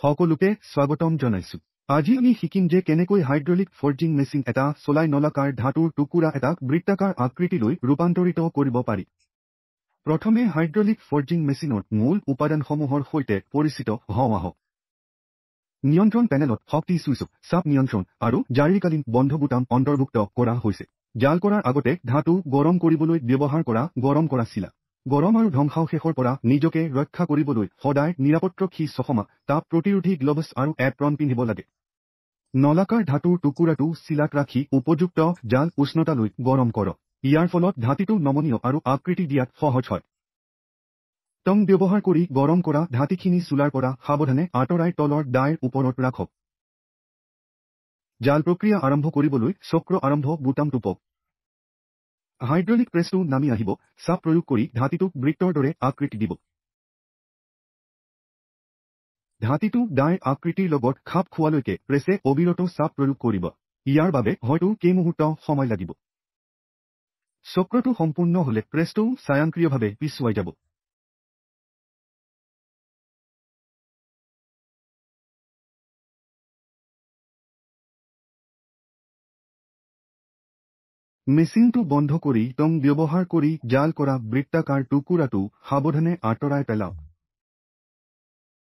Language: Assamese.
সকলোকে স্বাগতম জনাইছো। আজি আমি শিকিম যে কেনেকৈ হাইড্ৰলিক ফৰ্জিং মেচিন এটা চলাই নলাকাৰ ধাতুৰ টুকুৰা এটাক বৃত্তাকাৰ আকৃতিলৈ ৰূপান্তৰিত কৰিব পাৰি। প্ৰথমে হাইড্ৰলিক ফৰ্জিং মেচিনৰ মূল উপাদানসমূহৰ সৈতে পৰিচিত হওঁ আহক। নিয়ন্ত্ৰণ পেনেলত শক্তি চুইচ, চাপ নিয়ন্ত্ৰণ আৰু জৰুৰীকালীন বন্ধ বুটাম অন্তৰ্ভুক্ত কৰা হৈছে। জাল কৰাৰ আগতে ধাতু গৰম কৰিবলৈ ব্যৱহাৰ কৰা গৰম কৰা চিলা। গৰম আৰু ধ্বংসাৱশেষৰ পৰা নিজকে ৰক্ষা কৰিবলৈ সদায় নিৰাপত্তাৰক্ষী চশমা, তাপ প্ৰতিৰোধী গ্লভছ আৰু এপ্ৰন পিন্ধিব লাগে। নলাকাৰ ধাতুৰ টুকুৰাটো চিলাত ৰাখি উপযুক্ত জাল উষ্ণতালৈ গৰম কৰক। ইয়াৰ ফলত ধাতুটো নমনীয় আৰু আকৃতি দিয়াত সহজ হয়। টং ব্যৱহাৰ কৰি গৰম কৰা ধাতুখিনি চুলাৰ পৰা সাৱধানে আঁতৰাই তলৰ দাইৰ ওপৰত ৰাখক। জাল প্ৰক্ৰিয়া আৰম্ভ কৰিবলৈ চক্ৰ আৰম্ভ বুটাম টিপক। হাইড্ৰলিক প্ৰেছটো নামি আহিব, চাপ প্ৰয়োগ কৰি ধাতুটোক বৃত্তৰ দৰে আকৃতি দিব। ধাতুটো দাইৰ আকৃতিৰ লগত খাপ খোৱালৈকে প্ৰেছে অবিৰত চাপ প্ৰয়োগ কৰিব। ইয়াৰ বাবে হয়তো কেইমুহূৰ্ত সময় লাগিব। চক্ৰটো সম্পূৰ্ণ হ'লে প্ৰেছটো স্বয়ংক্ৰিয়ভাৱে পিছুৱাই যাব। মেচিনটো বন্ধ কৰি টং ব্যৱহাৰ কৰি জাল কৰা বৃত্তাকাৰ টুকুৰাটো সাৱধানে আঁতৰাই পেলাওক।